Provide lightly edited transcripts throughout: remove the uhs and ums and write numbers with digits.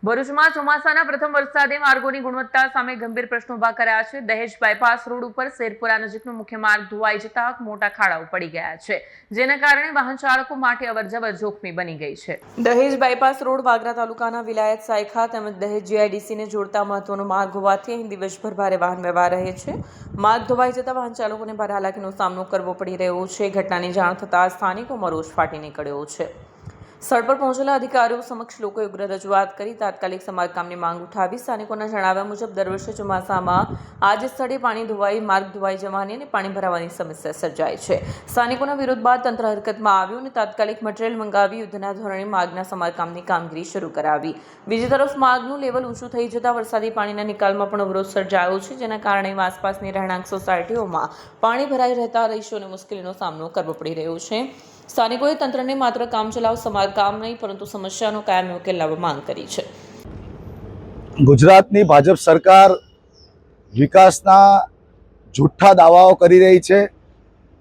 ભરૂચમાં ચોમાસાના પ્રથમ વરસાદે માર્ગોની ગુણવત્તા સામે ગંભીર પ્રશ્નો ઉભા કર્યા છે। દહેજ બાયપાસ રોડ ઉપર શેરપુરા નજીકનો મુખ્ય માર્ગ ધોવાઈ જતા મોટા ખાડાઓ પડી ગયા છે, જેના કારણે વાહન ચાલકો માટે અવરજવર જોખમી બની ગઈ છે। દહેજ બાયપાસ રોડ વાગરા તાલુકાના વિલાયત સાયખા તેમજ દહેજ જીઆઈડીસીને જોડતા મહત્વનો માર્ગ હોવાથી અહીં દિવસભર ભારે વાહન વ્યવહાર રહે છે। માર્ગ ધોવાઈ જતા વાહન ચાલકોને ભારે હાલાકીનો સામનો કરવો પડી રહ્યો છે। ઘટનાની જાણ થતાં સ્થાનિકોમાં રોષ ફાટી નીકળ્યો છે। સ્થળ પર પહોંચેલા અધિકારીઓ સમક્ષ લોકોએ ઉગ્ર રજૂઆત કરી તાત્કાલિક સમારકામની માંગ ઉઠાવી। સ્થાનિકોના જણાવ્યા મુજબ દર વર્ષે ચોમાસામાં આ જ સ્થળે પાણી ધોવાઈ માર્ગ ધોવાઈ જવાની અને પાણી ભરાવાની સમસ્યા સર્જાય છે। સ્થાનિકોના વિરોધ બાદ તંત્ર હરકતમાં આવ્યું અને તાત્કાલિક મટીરીયલ મંગાવી યુદ્ધના ધોરણે માર્ગના સમારકામની કામગીરી શરૂ કરાવી। બીજી તરફ માર્ગનું લેવલ ઊંચું થઈ જતાં વરસાદી પાણીના નિકાલમાં પણ અવરોધ સર્જાયો છે, જેના કારણે આસપાસની રહેણાંક સોસાયટીઓમાં પાણી ભરાઈ રહેતા રહીશોને મુશ્કેલીનો સામનો કરવો પડી રહ્યો છે। સ્થાનિકોએ તંત્રને માત્ર કામચલાઉ સમારકામ નહીં પરંતુ સમસ્યાનો કાયમી ઉકેલ લાવવા માંગ કરી છે। ગુજરાતની ભાજપ સરકાર વિકાસના જૂઠ્ઠા દાવાઓ કરી રહી છે,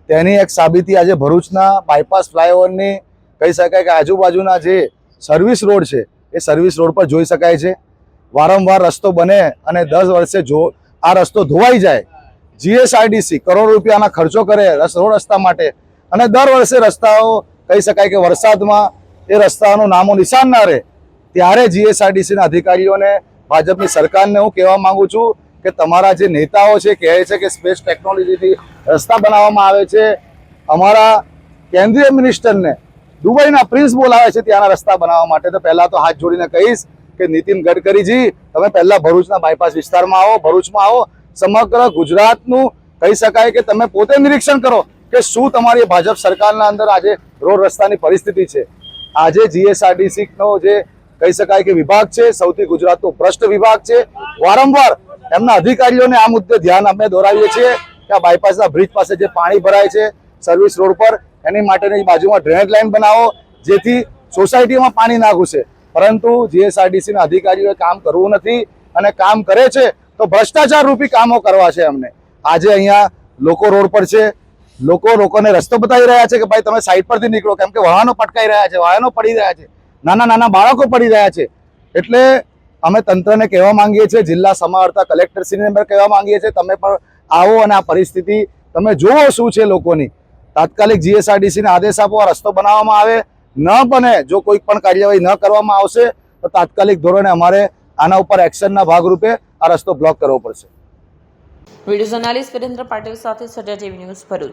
તેની એક સાબિતી આજે ભરૂચના બાયપાસ ફ્લાયઓવરની કહી શકાય કે આજુબાજુના જે સર્વિસ રોડ છે એ સર્વિસ રોડ પર જોઈ શકાય છે। વારંવાર રસ્તો બને અને 10 વર્ષે જો આ રસ્તો ધોવાઈ જાય, જીએસઆરટીસી કરોડ રૂપિયાના ખર્ચો કરે રોડ રસ્તા માટે અને દર વર્ષે રસ્તાઓ કહી શકાય કે વરસાદમાં એ રસ્તાનું નામો નિશાન ના રહે, ત્યારે જીએસઆરટીસીના અધિકારીઓને ભાજપની સરકારને હું કહેવા માંગુ છું કે તમારા જે નેતાઓ છે કહે છે કે સ્પેસ ટેકનોલોજીથી રસ્તા બનાવવામાં આવે છે, અમારા કેન્દ્રીય મિનિસ્ટરને દુબઈના પ્રિન્સ બોલાવે છે ત્યાંના રસ્તા બનાવવા માટે, તો પહેલાં તો હાથ જોડીને કહીશ કે નીતિન ગડકરીજી તમે પહેલાં ભરૂચના બાયપાસ વિસ્તારમાં આવો, ભરૂચમાં આવો, સમગ્ર ગુજરાતનું કહી શકાય કે તમે પોતે નિરીક્ષણ કરો કે શું તમારી ભાજપ સરકારના અંદર આજે રોડ રસ્તાની પરિસ્થિતિ છે। આજે જીએસઆરટીસીનો જે કહી શકાય કે વિભાગ છે સૌથી ગુજરાતનો ભ્રષ્ટ વિભાગ છે। વારંવાર એમના અધિકારીઓને આ મુદ્દે ધ્યાન અમે દોરાવીએ છીએ કે આ બાયપાસના બ્રિજ પાસે જે પાણી ભરાય છે સર્વિસ રોડ પર, એની માટેની બાજુમાં ડ્રેનેજ લાઇન બનાવો જેથી સોસાયટીમાં પાણી ના ઘૂસે, પરંતુ જીએસઆરટીસીના અધિકારીઓએ કામ કરવું નથી અને કામ કરે છે તો ભ્રષ્ટાચાર રૂપી કામો કરવા છે એમને। આજે અહીંયા લોકો રોડ પર છે, લોકોને રસ્તો બતાવી રહ્યા છે કે ભાઈ તમે સાઈડ પરથી નીકળો, કેમ કે વાહનો પટકાઈ રહ્યા છે, વાહનો પડી રહ્યા છે, નાના નાના બાળકો પડી રહ્યા છે। એટલે અમે તંત્રને કહેવા માંગીએ છીએ, જિલ્લા સમાહર્તા કલેક્ટરશ્રીને પણ કહેવા માંગીએ છીએ તમે પણ આવો અને આ પરિસ્થિતિ તમે જુઓ શું છે લોકોની। તાત્કાલિક જીએસઆરટીસીને આદેશ આપો, રસ્તો બનાવવામાં આવે, ન બને જો કોઈ પણ કાર્યવાહી ન કરવામાં આવશે તો તાત્કાલિક ધોરણે અમારે આના ઉપર એક્શનના ભાગરૂપે આ રસ્તો બ્લોક કરવો પડશે। વિડીયો જર્નાલિસ્ટ વિરેન્દ્ર પાટીલ સાથે સજા ટીવી ન્યૂઝ ભરૂચ।